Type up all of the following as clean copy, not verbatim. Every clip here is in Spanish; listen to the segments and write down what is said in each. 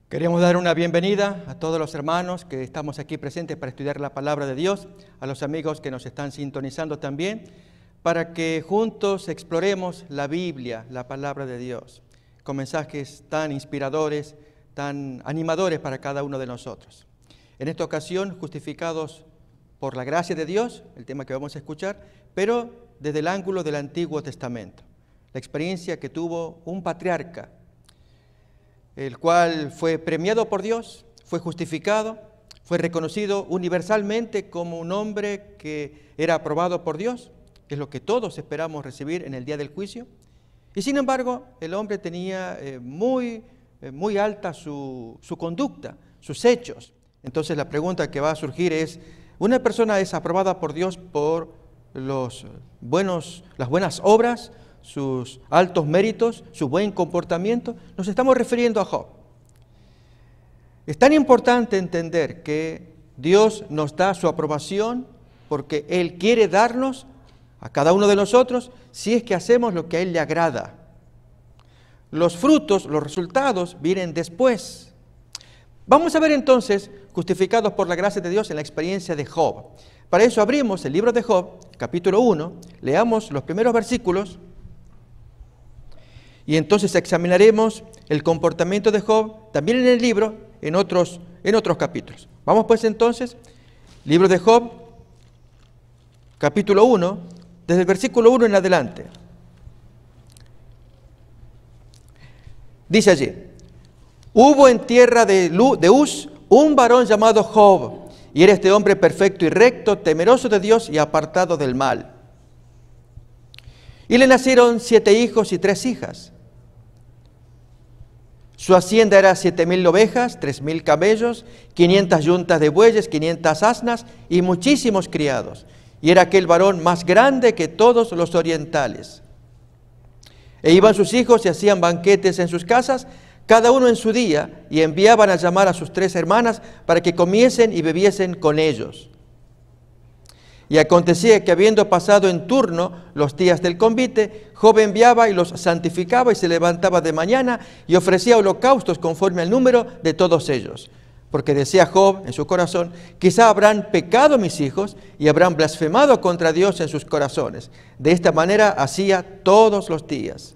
Queremos dar una bienvenida a todos los hermanos que estamos aquí presentes para estudiar la palabra de Dios, a los amigos que nos están sintonizando también, para que juntos exploremos la Biblia, la palabra de Dios, con mensajes tan inspiradores, tan animadores para cada uno de nosotros. En esta ocasión, justificados por la gracia de Dios, el tema que vamos a escuchar, pero desde el ángulo del Antiguo Testamento, la experiencia que tuvo un patriarca, el cual fue premiado por Dios, fue justificado, fue reconocido universalmente como un hombre que era aprobado por Dios, que es lo que todos esperamos recibir en el día del juicio. Y sin embargo, el hombre tenía muy alta su conducta, sus hechos. Entonces la pregunta que va a surgir es, ¿una persona es aprobada por Dios por las buenas obras, sus altos méritos, su buen comportamiento? Nos estamos refiriendo a Job. Es tan importante entender que Dios nos da su aprobación porque Él quiere darnos a cada uno de nosotros si es que hacemos lo que a Él le agrada. Los frutos, los resultados vienen después. Vamos a ver entonces, justificados por la gracia de Dios en la experiencia de Job. Para eso abrimos el libro de Job, capítulo 1, leamos los primeros versículos. Y entonces examinaremos el comportamiento de Job, también en el libro, en otros capítulos. Vamos pues entonces, libro de Job, capítulo 1, desde el versículo 1 en adelante. Dice allí, hubo en tierra de Uz un varón llamado Job, y era este hombre perfecto y recto, temeroso de Dios y apartado del mal. Y le nacieron 7 hijos y 3 hijas. Su hacienda era 7,000 ovejas, 3,000 camellos, 500 yuntas de bueyes, 500 asnas y muchísimos criados. Y era aquel varón más grande que todos los orientales. E iban sus hijos y hacían banquetes en sus casas, cada uno en su día, y enviaban a llamar a sus 3 hermanas para que comiesen y bebiesen con ellos. Y acontecía que habiendo pasado en turno los días del convite, Job enviaba y los santificaba y se levantaba de mañana y ofrecía holocaustos conforme al número de todos ellos. Porque decía Job en su corazón, quizá habrán pecado mis hijos y habrán blasfemado contra Dios en sus corazones. De esta manera hacía todos los días.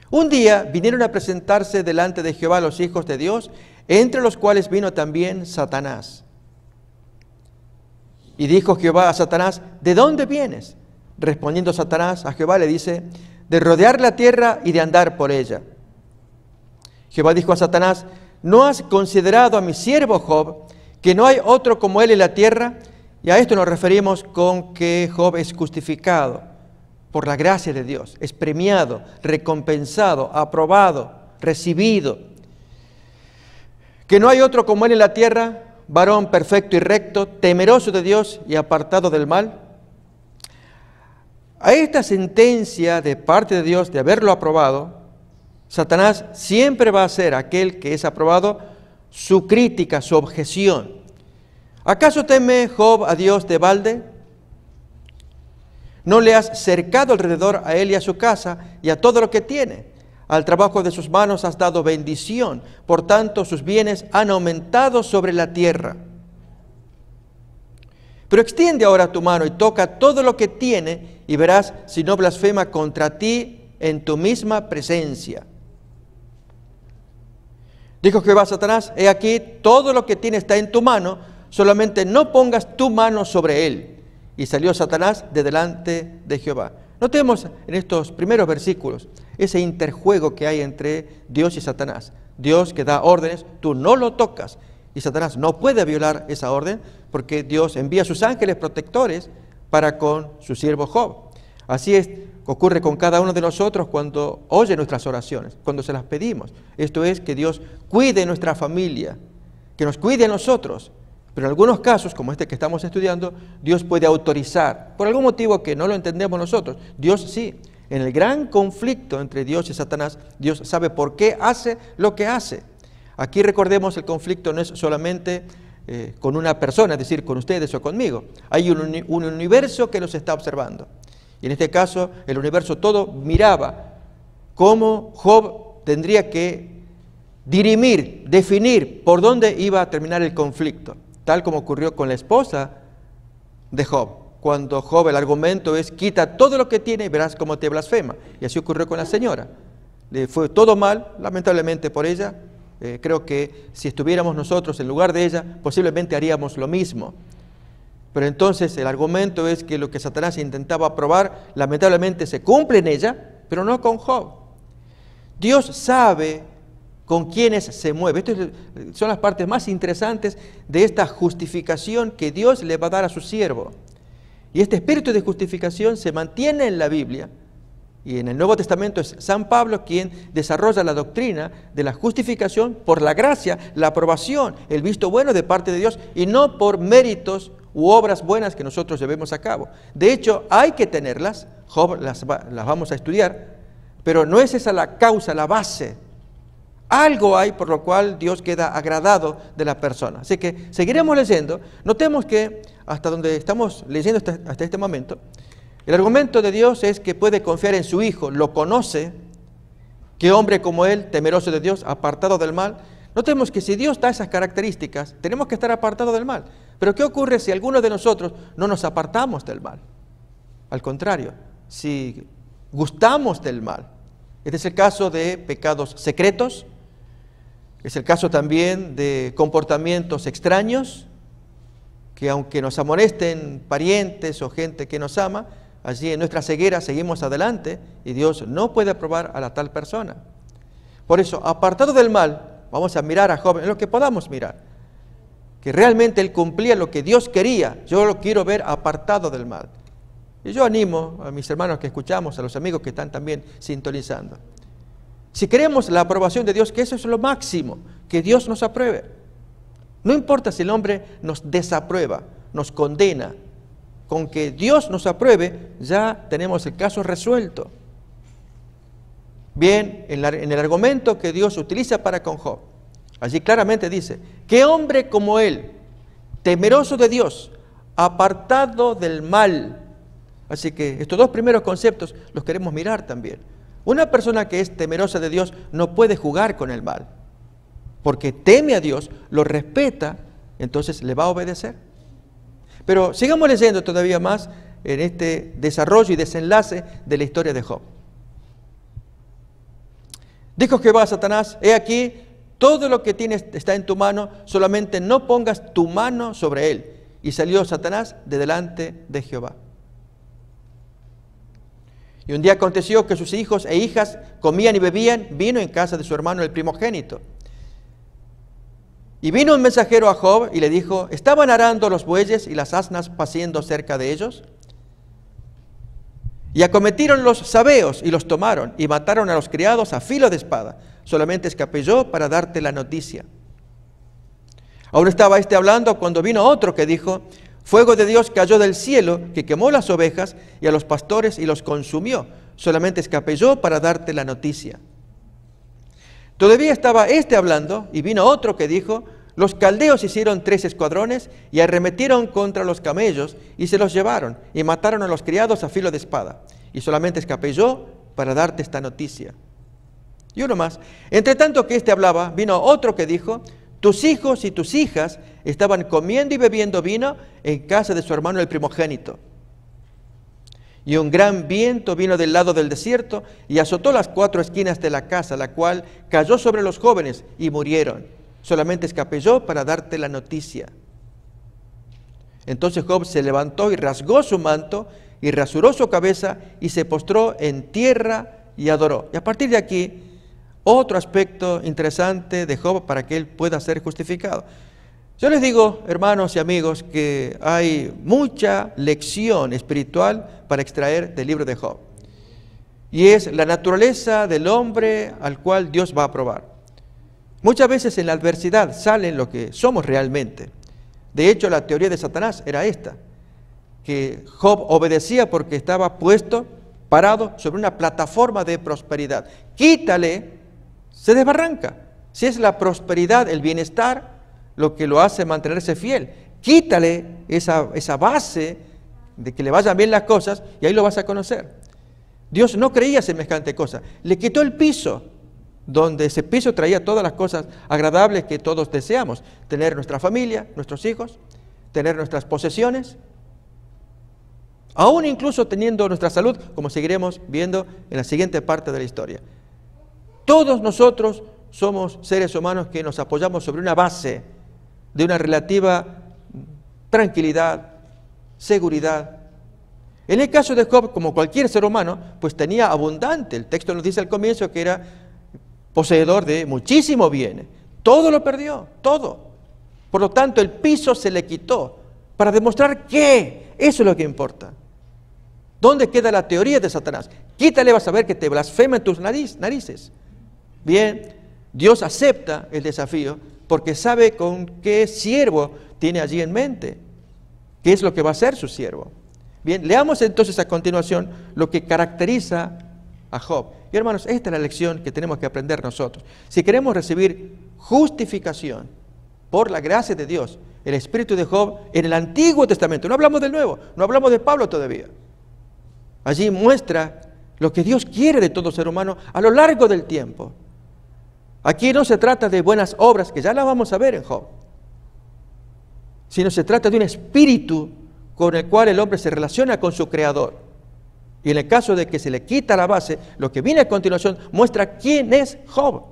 Un día vinieron a presentarse delante de Jehová los hijos de Dios, entre los cuales vino también Satanás. Y dijo Jehová a Satanás, ¿de dónde vienes? Respondiendo Satanás a Jehová le dice, de rodear la tierra y de andar por ella. Jehová dijo a Satanás, ¿no has considerado a mi siervo Job, que no hay otro como él en la tierra? Y a esto nos referimos con que Job es justificado por la gracia de Dios, es premiado, recompensado, aprobado, recibido. Que no hay otro como él en la tierra, varón perfecto y recto, temeroso de Dios y apartado del mal. A esta sentencia de parte de Dios de haberlo aprobado, Satanás siempre va a ser aquel que es aprobado su crítica, su objeción. ¿Acaso teme Job a Dios de balde? ¿No le has cercado alrededor a él y a su casa y a todo lo que tiene? Al trabajo de sus manos has dado bendición, por tanto sus bienes han aumentado sobre la tierra. Pero extiende ahora tu mano y toca todo lo que tiene y verás si no blasfema contra ti en tu misma presencia. Dijo Jehová a Satanás, he aquí todo lo que tiene está en tu mano, solamente no pongas tu mano sobre él. Y salió Satanás de delante de Jehová. Notemos en estos primeros versículos ese interjuego que hay entre Dios y Satanás. Dios que da órdenes, tú no lo tocas. Y Satanás no puede violar esa orden porque Dios envía a sus ángeles protectores para con su siervo Job. Así es, ocurre con cada uno de nosotros cuando oye nuestras oraciones, cuando se las pedimos. Esto es que Dios cuide nuestra familia, que nos cuide a nosotros. Pero en algunos casos, como este que estamos estudiando, Dios puede autorizar, por algún motivo que no lo entendemos nosotros. Dios sí. En el gran conflicto entre Dios y Satanás, Dios sabe por qué hace lo que hace. Aquí recordemos, el conflicto no es solamente con una persona, es decir, con ustedes o conmigo. Hay un universo que nos está observando. Y en este caso, el universo todo miraba cómo Job tendría que dirimir, definir por dónde iba a terminar el conflicto, tal como ocurrió con la esposa de Job. Cuando Job, el argumento es, quita todo lo que tiene y verás cómo te blasfema. Y así ocurrió con la señora. Le fue todo mal, lamentablemente por ella. Creo que si estuviéramos nosotros en lugar de ella, posiblemente haríamos lo mismo. Pero entonces el argumento es que lo que Satanás intentaba probar, lamentablemente se cumple en ella, pero no con Job. Dios sabe con quiénes se mueve. Estas son las partes más interesantes de esta justificación que Dios le va a dar a su siervo. Y este espíritu de justificación se mantiene en la Biblia, y en el Nuevo Testamento es San Pablo quien desarrolla la doctrina de la justificación por la gracia, la aprobación, el visto bueno de parte de Dios, y no por méritos u obras buenas que nosotros llevemos a cabo. De hecho, hay que tenerlas, Job las vamos a estudiar, pero no es esa la causa, la base. Algo hay por lo cual Dios queda agradado de la persona. Así que seguiremos leyendo. Notemos que hasta donde estamos leyendo hasta este momento, el argumento de Dios es que puede confiar en su Hijo, lo conoce, que hombre como él, temeroso de Dios, apartado del mal. Notemos que si Dios da esas características, tenemos que estar apartados del mal. Pero ¿qué ocurre si alguno de nosotros no nos apartamos del mal? Al contrario, si gustamos del mal. Este es el caso de pecados secretos, es el caso también de comportamientos extraños, que aunque nos amonesten parientes o gente que nos ama, allí en nuestra ceguera seguimos adelante y Dios no puede aprobar a la tal persona. Por eso, apartado del mal, vamos a mirar a Job en lo que podamos mirar, que realmente él cumplía lo que Dios quería. Yo lo quiero ver apartado del mal. Y yo animo a mis hermanos que escuchamos, a los amigos que están también sintonizando. Si queremos la aprobación de Dios, que eso es lo máximo, que Dios nos apruebe. No importa si el hombre nos desaprueba, nos condena. Con que Dios nos apruebe, ya tenemos el caso resuelto. Bien, en el argumento que Dios utiliza para con Job, allí claramente dice, ¿qué hombre como él, temeroso de Dios, apartado del mal? Así que estos dos primeros conceptos los queremos mirar también. Una persona que es temerosa de Dios no puede jugar con el mal, porque teme a Dios, lo respeta, entonces le va a obedecer. Pero sigamos leyendo todavía más en este desarrollo y desenlace de la historia de Job. Dijo Jehová a Satanás, he aquí, todo lo que tienes está en tu mano, solamente no pongas tu mano sobre él. Y salió Satanás de delante de Jehová. Y un día aconteció que sus hijos e hijas comían y bebían vino en casa de su hermano el primogénito. Y vino un mensajero a Job y le dijo, ¿estaban arando los bueyes y las asnas paciendo cerca de ellos? Y acometieron los sabeos y los tomaron y mataron a los criados a filo de espada. Solamente escapé yo para darte la noticia. Aún estaba hablando cuando vino otro que dijo, fuego de Dios cayó del cielo, que quemó las ovejas y a los pastores y los consumió. Solamente escapé yo para darte la noticia. Todavía estaba hablando y vino otro que dijo, los caldeos hicieron 3 escuadrones y arremetieron contra los camellos y se los llevaron y mataron a los criados a filo de espada. Y solamente escapé yo para darte esta noticia. Y uno más. Entre tanto que hablaba, vino otro que dijo, tus hijos y tus hijas estaban comiendo y bebiendo vino en casa de su hermano el primogénito. Y un gran viento vino del lado del desierto y azotó las 4 esquinas de la casa, la cual cayó sobre los jóvenes y murieron. Solamente escapé yo para darte la noticia. Entonces Job se levantó y rasgó su manto y rasuró su cabeza y se postró en tierra y adoró. Y a partir de aquí, otro aspecto interesante de Job para que él pueda ser justificado. Yo les digo, hermanos y amigos, que hay mucha lección espiritual para extraer del libro de Job. Y es la naturaleza del hombre al cual Dios va a probar. Muchas veces en la adversidad sale lo que somos realmente. De hecho, la teoría de Satanás era esta, que Job obedecía porque estaba parado sobre una plataforma de prosperidad. Quítale, se desbarranca. Si es la prosperidad, el bienestar, lo que lo hace mantenerse fiel. Quítale esa base de que le vayan bien las cosas y ahí lo vas a conocer. Dios no creía semejante cosa. Le quitó el piso donde ese piso traía todas las cosas agradables que todos deseamos, tener nuestra familia, nuestros hijos, tener nuestras posesiones, aún incluso teniendo nuestra salud, como seguiremos viendo en la siguiente parte de la historia. Todos nosotros somos seres humanos que nos apoyamos sobre una base de una relativa tranquilidad, seguridad. En el caso de Job, como cualquier ser humano, pues tenía abundante. El texto nos dice al comienzo que era poseedor de muchísimo bien. Todo lo perdió, todo. Por lo tanto, el piso se le quitó para demostrar que eso es lo que importa. ¿Dónde queda la teoría de Satanás? Quítale, vas a ver que te blasfema en tus narices. Bien, Dios acepta el desafío porque sabe con qué siervo tiene allí en mente, qué es lo que va a ser su siervo. Bien, leamos entonces a continuación lo que caracteriza a Job. Y hermanos, esta es la lección que tenemos que aprender nosotros. Si queremos recibir justificación por la gracia de Dios, el espíritu de Job en el Antiguo Testamento, no hablamos del Nuevo, no hablamos de Pablo todavía. Allí muestra lo que Dios quiere de todo ser humano a lo largo del tiempo. Aquí no se trata de buenas obras, que ya las vamos a ver en Job, sino se trata de un espíritu con el cual el hombre se relaciona con su Creador. Y en el caso de que se le quita la base, lo que viene a continuación muestra quién es Job.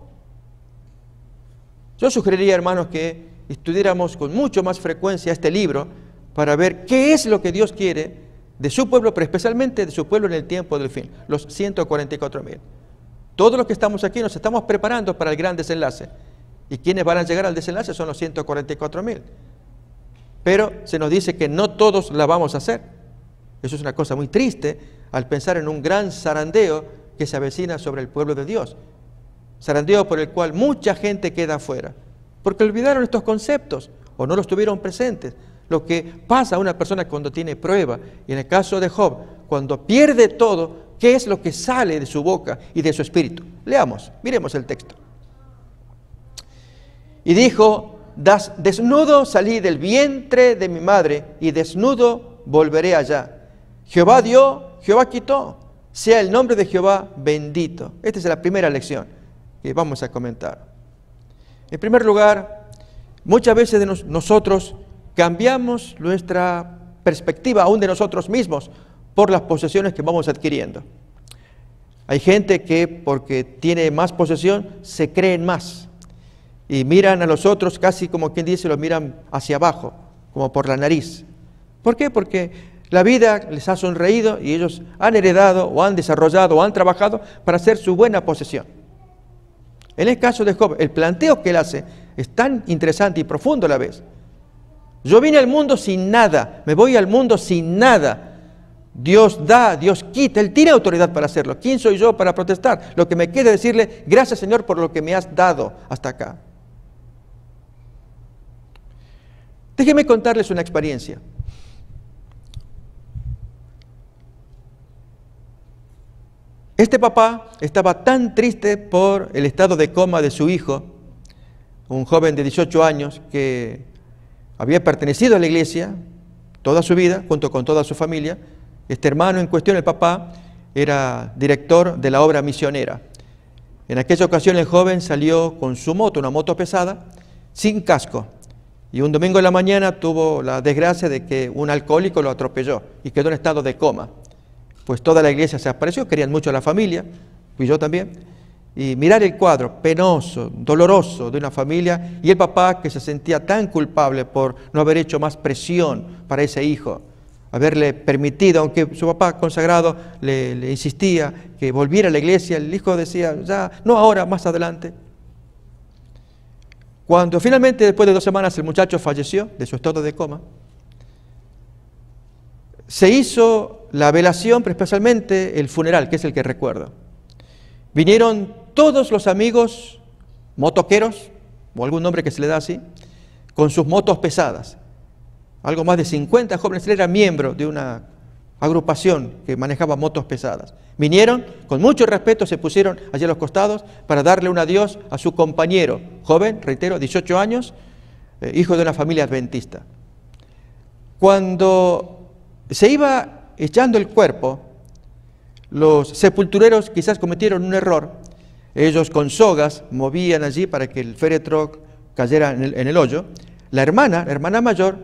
Yo sugeriría, hermanos, que estudiáramos con mucho más frecuencia este libro para ver qué es lo que Dios quiere de su pueblo, pero especialmente de su pueblo en el tiempo del fin, los 144.000. Todos los que estamos aquí nos estamos preparando para el gran desenlace. Y quienes van a llegar al desenlace son los 144.000. Pero se nos dice que no todos la vamos a hacer. Eso es una cosa muy triste al pensar en un gran zarandeo que se avecina sobre el pueblo de Dios. Zarandeo por el cual mucha gente queda afuera, porque olvidaron estos conceptos o no los tuvieron presentes. Lo que pasa a una persona cuando tiene prueba, y en el caso de Job, cuando pierde todo, ¿qué es lo que sale de su boca y de su espíritu? Leamos, miremos el texto. Y dijo: desnudo salí del vientre de mi madre, y desnudo volveré allá. Jehová dio, Jehová quitó, sea el nombre de Jehová bendito. Esta es la primera lección que vamos a comentar. En primer lugar, muchas veces nosotros cambiamos nuestra perspectiva aún de nosotros mismos por las posesiones que vamos adquiriendo. Hay gente que porque tiene más posesión se creen más y miran a los otros casi como quien dice, los miran hacia abajo, como por la nariz. ¿Por qué? Porque la vida les ha sonreído y ellos han heredado o han desarrollado o han trabajado para hacer su buena posesión. En el caso de Job, el planteo que él hace es tan interesante y profundo a la vez. Yo vine al mundo sin nada, me voy al mundo sin nada. Dios da, Dios quita, Él tiene autoridad para hacerlo. ¿Quién soy yo para protestar? Lo que me queda es decirle: gracias, Señor, por lo que me has dado hasta acá. Déjenme contarles una experiencia. Este papá estaba tan triste por el estado de coma de su hijo, un joven de 18 años que había pertenecido a la iglesia toda su vida, junto con toda su familia. Este hermano en cuestión, el papá, era director de la obra misionera. En aquella ocasión el joven salió con su moto, una moto pesada, sin casco. Y un domingo en la mañana tuvo la desgracia de que un alcohólico lo atropelló y quedó en estado de coma. Pues toda la iglesia se apareció, querían mucho a la familia, y yo también. Y mirar el cuadro penoso, doloroso de una familia, y el papá que se sentía tan culpable por no haber hecho más presión para ese hijo, haberle permitido, aunque su papá consagrado le insistía que volviera a la iglesia, el hijo decía: ya, no ahora, más adelante. Cuando finalmente, después de 2 semanas, el muchacho falleció de su estado de coma, se hizo la velación, pero especialmente el funeral, que es el que recuerdo. Vinieron todos los amigos motoqueros, o algún nombre que se le da así, con sus motos pesadas. Algo más de 50 jóvenes. Él era miembro de una agrupación que manejaba motos pesadas. Vinieron, con mucho respeto, se pusieron allí a los costados para darle un adiós a su compañero, joven, reitero, 18 años, hijo de una familia adventista. Cuando se iba echando el cuerpo, los sepultureros quizás cometieron un error Ellos con sogas movían allí para que el féretro cayera en el hoyo. La hermana mayor,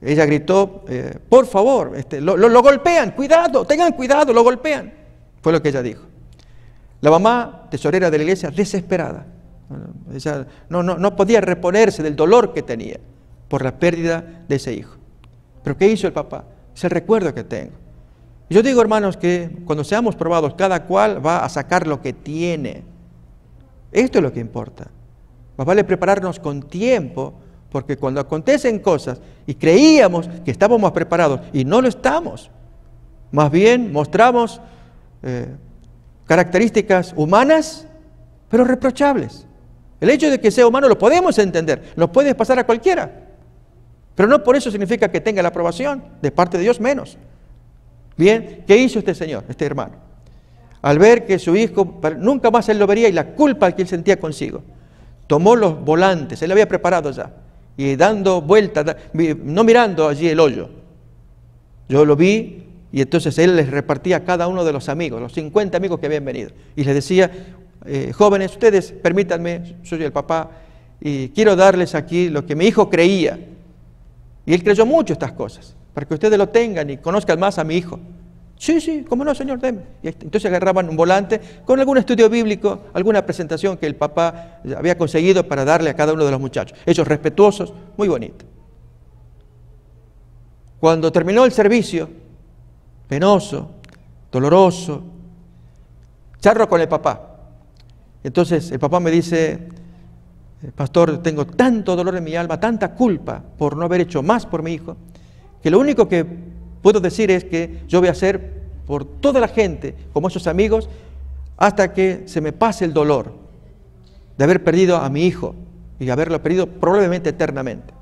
ella gritó, por favor, lo golpean, cuidado, tengan cuidado, lo golpean. Fue lo que ella dijo. La mamá, tesorera de la iglesia, desesperada. Ella no podía reponerse del dolor que tenía por la pérdida de ese hijo. ¿Pero qué hizo el papá? Es el recuerdo que tengo. Yo digo, hermanos, que cuando seamos probados, cada cual va a sacar lo que tiene. Esto es lo que importa. Más vale prepararnos con tiempo, porque cuando acontecen cosas y creíamos que estábamos preparados y no lo estamos, más bien mostramos características humanas, pero reprochables. El hecho de que sea humano lo podemos entender, lo puede pasar a cualquiera, pero no por eso significa que tenga la aprobación de parte de Dios, menos. Bien, ¿qué hizo este señor, este hermano? Al ver que su hijo, nunca más él lo vería y la culpa que él sentía consigo, tomó los volantes, él había preparado ya, y dando vueltas, no mirando allí el hoyo. Yo lo vi y entonces él les repartía a cada uno de los amigos, los 50 amigos que habían venido, y les decía, jóvenes, ustedes permítanme, soy el papá, y quiero darles aquí lo que mi hijo creía. Y él creyó mucho estas cosas, para que ustedes lo tengan y conozcan más a mi hijo. Sí, cómo no, señor, deme. Y entonces agarraban un volante con algún estudio bíblico, alguna presentación que el papá había conseguido para darle a cada uno de los muchachos. Ellos respetuosos, muy bonito. Cuando terminó el servicio, penoso, doloroso, charlo con el papá. Entonces el papá me dice, pastor, tengo tanto dolor en mi alma, tanta culpa por no haber hecho más por mi hijo, que lo único que puedo decir es que yo voy a hacer por toda la gente, como esos amigos, hasta que se me pase el dolor de haber perdido a mi hijo y haberlo perdido probablemente eternamente.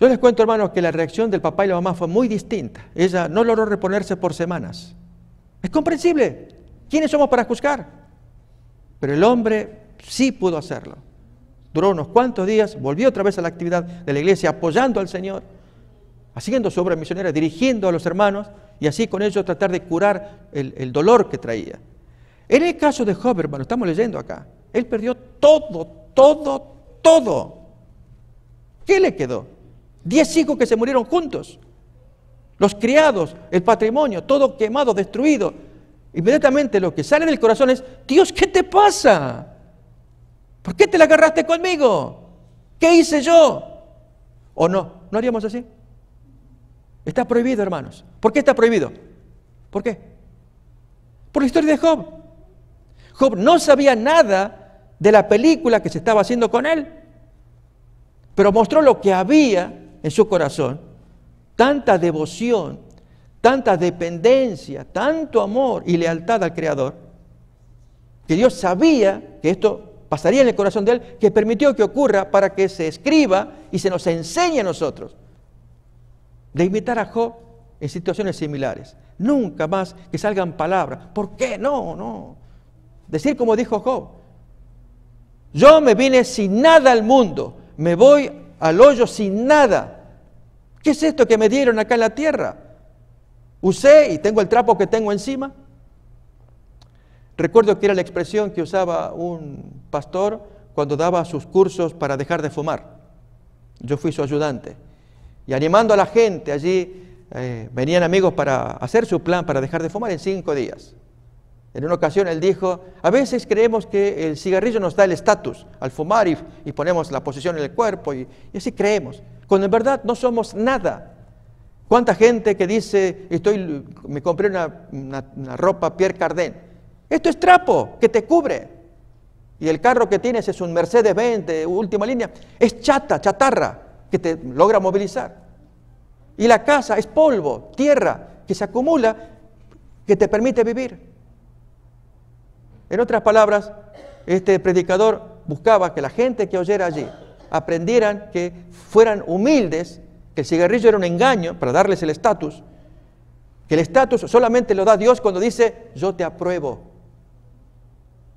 Yo les cuento, hermanos, que la reacción del papá y la mamá fue muy distinta. Ella no logró reponerse por semanas. Es comprensible. ¿Quiénes somos para juzgar? Pero el hombre sí pudo hacerlo. Duró unos cuantos días, volvió otra vez a la actividad de la iglesia, apoyando al Señor, haciendo su obra misionera, dirigiendo a los hermanos, y así con ellos tratar de curar el dolor que traía. En el caso de Job, hermano, estamos leyendo acá, él perdió todo. ¿Qué le quedó? 10 hijos que se murieron juntos, los criados, el patrimonio, todo quemado, destruido. Inmediatamente lo que sale del corazón es, Dios, ¿qué te pasa? ¿Por qué te la agarraste conmigo? ¿Qué hice yo? ¿O no? ¿No haríamos así? Está prohibido, hermanos. ¿Por qué está prohibido? ¿Por qué? Por la historia de Job. Job no sabía nada de la película que se estaba haciendo con él, pero mostró lo que había en su corazón. Tanta devoción, tanta dependencia, tanto amor y lealtad al Creador, que Dios sabía que esto pasaría en el corazón de él, que permitió que ocurra para que se escriba y se nos enseñe a nosotros de imitar a Job en situaciones similares. Nunca más que salgan palabras. ¿Por qué? No. Decir como dijo Job, yo me vine sin nada al mundo, me voy al hoyo sin nada. ¿Qué es esto que me dieron acá en la tierra? Usé y tengo el trapo que tengo encima. Recuerdo que era la expresión que usaba un pastor cuando daba sus cursos para dejar de fumar. Yo fui su ayudante. Y animando a la gente allí, venían amigos para hacer su plan para dejar de fumar en 5 días. En una ocasión él dijo, a veces creemos que el cigarrillo nos da el estatus al fumar y ponemos la posición en el cuerpo y así creemos, cuando en verdad no somos nada. ¿Cuánta gente que dice, me compré una ropa Pierre Cardin? Esto es trapo que te cubre. Y el carro que tienes es un Mercedes-Benz de última línea. Es chatarra que te logra movilizar. Y la casa es polvo, tierra que se acumula, que te permite vivir. En otras palabras, este predicador buscaba que la gente que oyera allí aprendieran que fueran humildes, que el cigarrillo era un engaño para darles el estatus, que el estatus solamente lo da Dios cuando dice, yo te apruebo.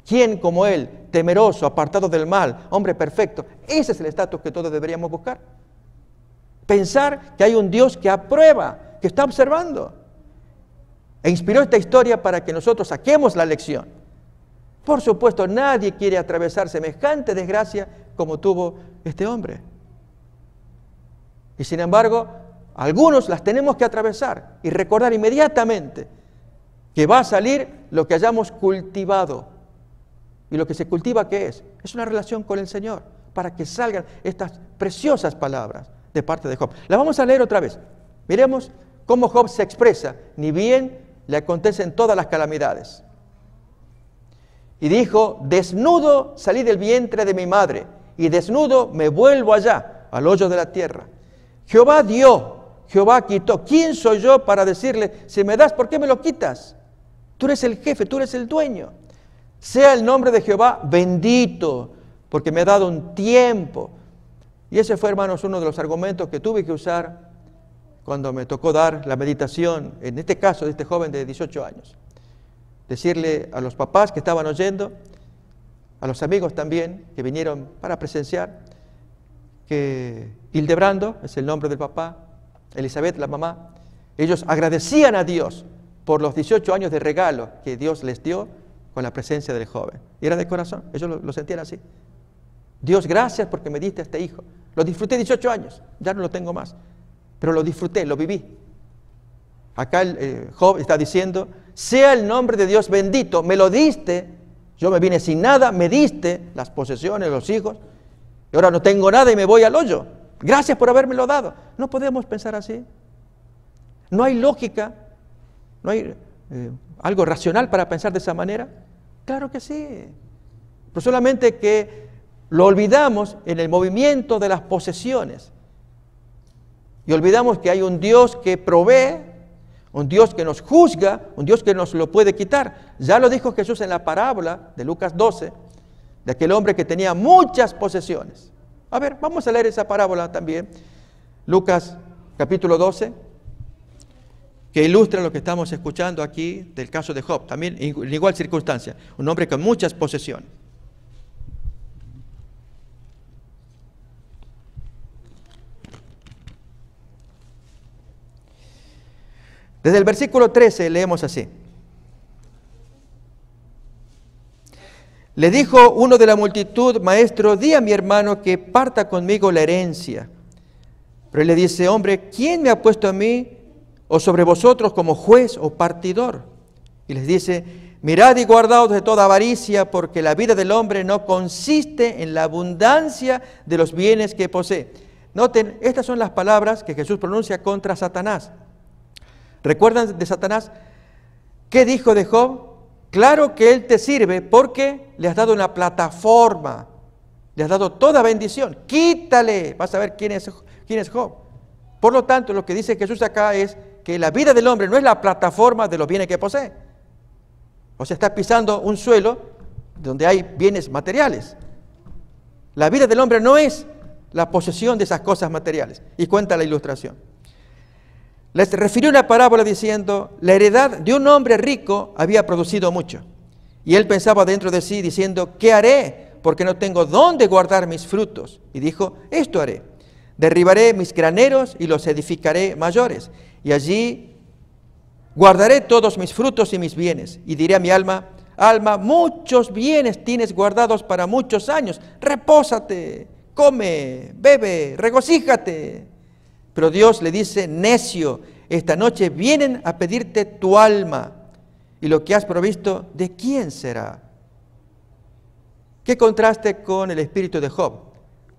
¿Quién como él, temeroso, apartado del mal, hombre perfecto? Ese es el estatus que todos deberíamos buscar. Pensar que hay un Dios que aprueba, que está observando. E inspiró esta historia para que nosotros saquemos la lección. Por supuesto, nadie quiere atravesar semejante desgracia como tuvo este hombre. Y sin embargo, algunos las tenemos que atravesar y recordar inmediatamente que va a salir lo que hayamos cultivado. Y lo que se cultiva, ¿qué es? Es una relación con el Señor, para que salgan estas preciosas palabras de parte de Job. Las vamos a leer otra vez. Miremos cómo Job se expresa, ni bien le acontecen todas las calamidades. Y dijo: desnudo salí del vientre de mi madre, y desnudo me vuelvo allá, al hoyo de la tierra. Jehová dio, Jehová quitó. ¿Quién soy yo para decirle, si me das, ¿por qué me lo quitas? Tú eres el jefe, tú eres el dueño. Sea el nombre de Jehová bendito, porque me ha dado un tiempo. Y ese fue, hermanos, uno de los argumentos que tuve que usar cuando me tocó dar la meditación, en este caso de este joven de 18 años. Decirle a los papás que estaban oyendo, a los amigos también que vinieron para presenciar, que Hildebrando es el nombre del papá, Elizabeth la mamá, ellos agradecían a Dios por los 18 años de regalo que Dios les dio con la presencia del joven. Y era de corazón, ellos lo sentían así. Dios, gracias porque me diste a este hijo. Lo disfruté 18 años, ya no lo tengo más, pero lo disfruté, lo viví. Acá Job está diciendo, sea el nombre de Dios bendito, me lo diste, yo me vine sin nada, me diste las posesiones, los hijos, y ahora no tengo nada y me voy al hoyo. Gracias por habérmelo dado. No podemos pensar así. No hay lógica, no hay algo racional para pensar de esa manera. Claro que sí. Pero solamente que lo olvidamos en el movimiento de las posesiones. Y olvidamos que hay un Dios que provee, un Dios que nos juzga, un Dios que nos lo puede quitar. Ya lo dijo Jesús en la parábola de Lucas 12, de aquel hombre que tenía muchas posesiones. A ver, vamos a leer esa parábola también. Lucas capítulo 12, que ilustra lo que estamos escuchando aquí del caso de Job, también en igual circunstancia, un hombre con muchas posesiones. Desde el versículo 13 leemos así. Le dijo uno de la multitud: maestro, di a mi hermano que parta conmigo la herencia. Pero él le dice: hombre, ¿quién me ha puesto a mí o sobre vosotros como juez o partidor? Y les dice: mirad y guardaos de toda avaricia, porque la vida del hombre no consiste en la abundancia de los bienes que posee. Noten, estas son las palabras que Jesús pronuncia contra Satanás. ¿Recuerdan de Satanás? ¿Qué dijo de Job? Claro que él te sirve porque le has dado una plataforma, le has dado toda bendición. Quítale, vas a ver quién es Job. Por lo tanto, lo que dice Jesús acá es que la vida del hombre no es la plataforma de los bienes que posee. O sea, está pisando un suelo donde hay bienes materiales. La vida del hombre no es la posesión de esas cosas materiales. Y cuenta la ilustración. Les refirió una parábola diciendo: la heredad de un hombre rico había producido mucho. Y él pensaba dentro de sí diciendo: ¿qué haré? Porque no tengo dónde guardar mis frutos. Y dijo: esto haré. Derribaré mis graneros y los edificaré mayores. Y allí guardaré todos mis frutos y mis bienes. Y diré a mi alma: alma, muchos bienes tienes guardados para muchos años. Repósate, come, bebe, regocíjate. Pero Dios le dice: necio, esta noche vienen a pedirte tu alma, y lo que has provisto, ¿de quién será? ¿Qué contraste con el espíritu de Job?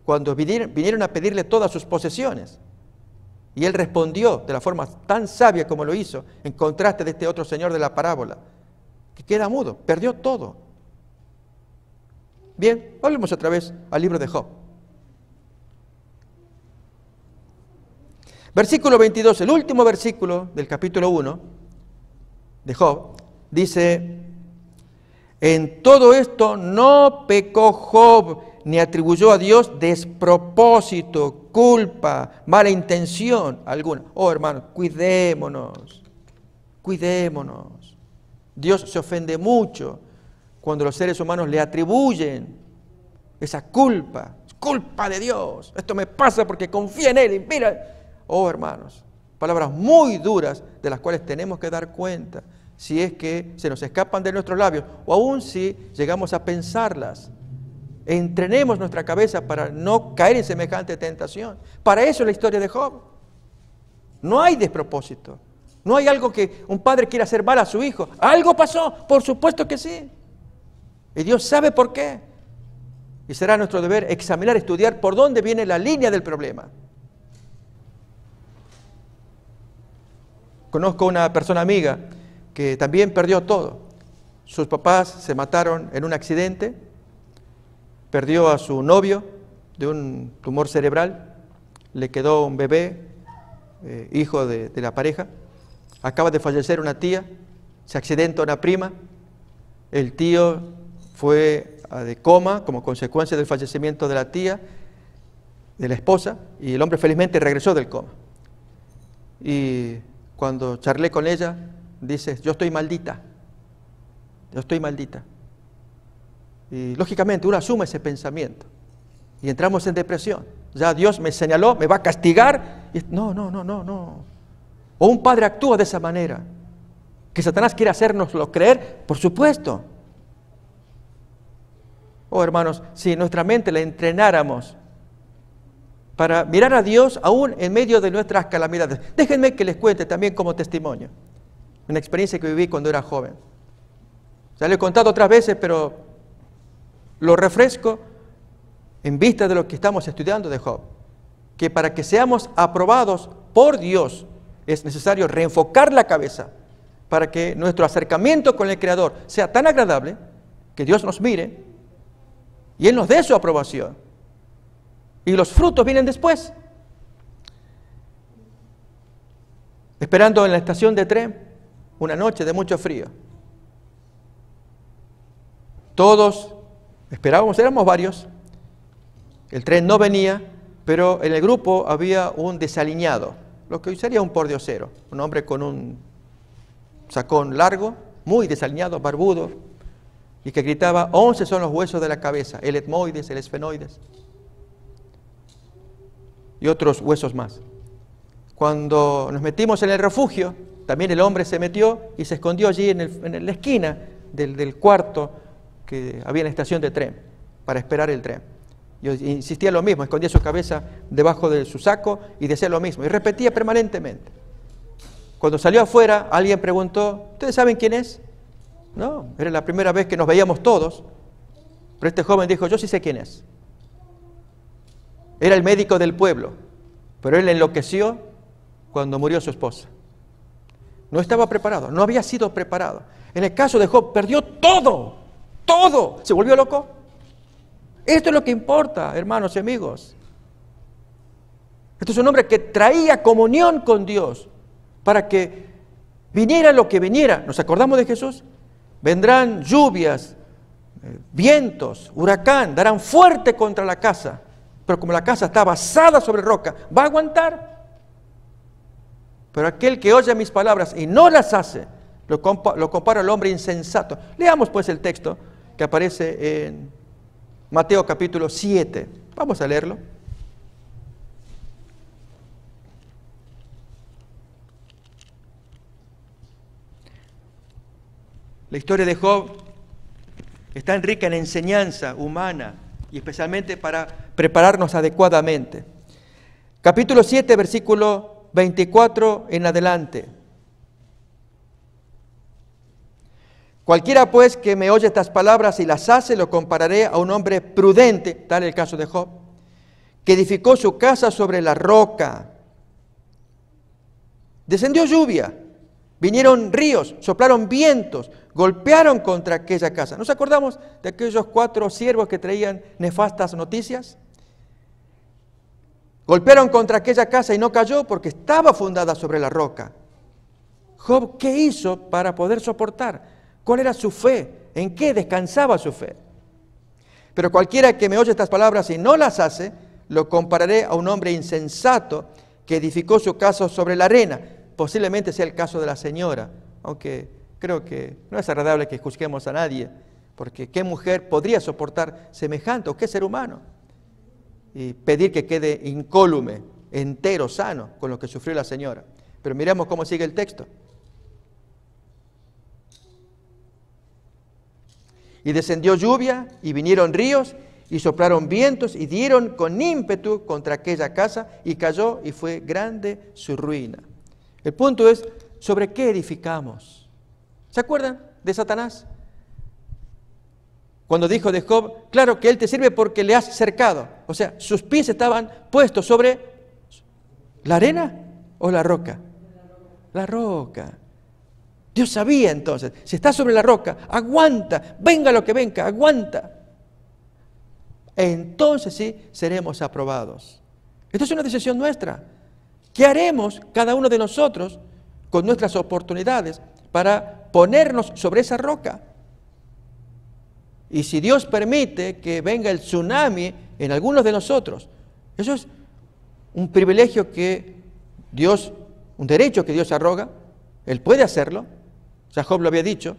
Cuando vinieron a pedirle todas sus posesiones, y él respondió de la forma tan sabia como lo hizo, en contraste de este otro señor de la parábola, que queda mudo, perdió todo. Bien, volvemos otra vez al libro de Job. Versículo 22, el último versículo del capítulo 1 de Job, dice: en todo esto no pecó Job, ni atribuyó a Dios despropósito, culpa, mala intención alguna. Oh, hermanos, cuidémonos. Dios se ofende mucho cuando los seres humanos le atribuyen esa culpa. Es culpa de Dios. Esto me pasa porque confía en Él. Y mira. Oh, hermanos, palabras muy duras de las cuales tenemos que dar cuenta. si es que se nos escapan de nuestros labios, o aún si llegamos a pensarlas. Entrenemos nuestra cabeza para no caer en semejante tentación. Para eso es la historia de Job. No hay despropósito. No hay algo que un padre quiera hacer mal a su hijo. ¿Algo pasó? Por supuesto que sí. Y Dios sabe por qué. Y será nuestro deber examinar, estudiar por dónde viene la línea del problema. Conozco una persona amiga que también perdió todo. Sus papás se mataron en un accidente, perdió a su novio de un tumor cerebral, le quedó un bebé, hijo de la pareja, acaba de fallecer una tía, se accidentó una prima, el tío fue de coma como consecuencia del fallecimiento de la tía, de la esposa, y el hombre felizmente regresó del coma. Y cuando charlé con ella, dice, yo estoy maldita. Y lógicamente uno asume ese pensamiento y entramos en depresión. Ya Dios me señaló, me va a castigar. Y no. O un padre actúa de esa manera. ¿Que Satanás quiere hacérnoslo creer? Por supuesto. Oh, hermanos, si nuestra mente la entrenáramos para mirar a Dios aún en medio de nuestras calamidades. Déjenme que les cuente también como testimonio una experiencia que viví cuando era joven. Ya lo he contado otras veces, pero lo refresco en vista de lo que estamos estudiando de Job. Que para que seamos aprobados por Dios es necesario reenfocar la cabeza para que nuestro acercamiento con el Creador sea tan agradable que Dios nos mire y Él nos dé su aprobación. Y los frutos vienen después. Esperando en la estación de tren, una noche de mucho frío. Todos esperábamos, éramos varios. El tren no venía, pero en el grupo había un desaliñado, lo que hoy sería un pordiosero, un hombre con un sacón largo, muy desaliñado, barbudo, y que gritaba, 11 son los huesos de la cabeza, el etmoides, el esfenoides, y otros huesos más. Cuando nos metimos en el refugio, también el hombre se metió y se escondió allí en la esquina del cuarto que había en la estación de tren, para esperar el tren. Yo insistía lo mismo, escondía su cabeza debajo de su saco y decía lo mismo, y repetía permanentemente. Cuando salió afuera, alguien preguntó, ¿ustedes saben quién es? No, era la primera vez que nos veíamos todos, pero este joven dijo, yo sí sé quién es. Era el médico del pueblo, pero él enloqueció cuando murió su esposa. No estaba preparado, no había sido preparado. En el caso de Job, perdió todo, se volvió loco. Esto es lo que importa, hermanos y amigos. Este es un hombre que traía comunión con Dios para que viniera lo que viniera. ¿Nos acordamos de Jesús? Vendrán lluvias, vientos, huracán, darán fuerte contra la casa, pero como la casa está basada sobre roca, va a aguantar. Pero aquel que oye mis palabras y no las hace, lo compara al hombre insensato. Leamos pues el texto que aparece en Mateo capítulo 7. Vamos a leerlo. La historia de Job está rica en enseñanza humana y especialmente para prepararnos adecuadamente. Capítulo 7, versículo 24 en adelante. Cualquiera pues que me oye estas palabras y las hace, lo compararé a un hombre prudente, tal el caso de Job, que edificó su casa sobre la roca. Descendió lluvia, vinieron ríos, soplaron vientos, golpearon contra aquella casa. ¿Nos acordamos de aquellos 4 siervos que traían nefastas noticias? Golpearon contra aquella casa y no cayó porque estaba fundada sobre la roca. Job, ¿qué hizo para poder soportar? ¿Cuál era su fe? ¿En qué descansaba su fe? Pero cualquiera que me oye estas palabras y no las hace, lo compararé a un hombre insensato que edificó su casa sobre la arena. Posiblemente sea el caso de la señora, aunque creo que no es agradable que juzguemos a nadie, porque ¿qué mujer podría soportar semejante o qué ser humano? Y pedir que quede incólume, entero, sano, con lo que sufrió la señora. Pero miremos cómo sigue el texto. Y descendió lluvia, y vinieron ríos, y soplaron vientos, y dieron con ímpetu contra aquella casa, y cayó, y fue grande su ruina. El punto es, ¿sobre qué edificamos? ¿Se acuerdan de Satanás? Cuando dijo de Job, claro que él te sirve porque le has cercado. O sea, sus pies estaban puestos sobre la arena o la roca. La roca. Dios sabía entonces, si está sobre la roca, aguanta, venga lo que venga, aguanta. Entonces sí seremos aprobados. Esto es una decisión nuestra. ¿Qué haremos cada uno de nosotros con nuestras oportunidades para ponernos sobre esa roca? Y si Dios permite que venga el tsunami en algunos de nosotros, eso es un privilegio que Dios, un derecho que Dios arroga, Él puede hacerlo, ya Job lo había dicho,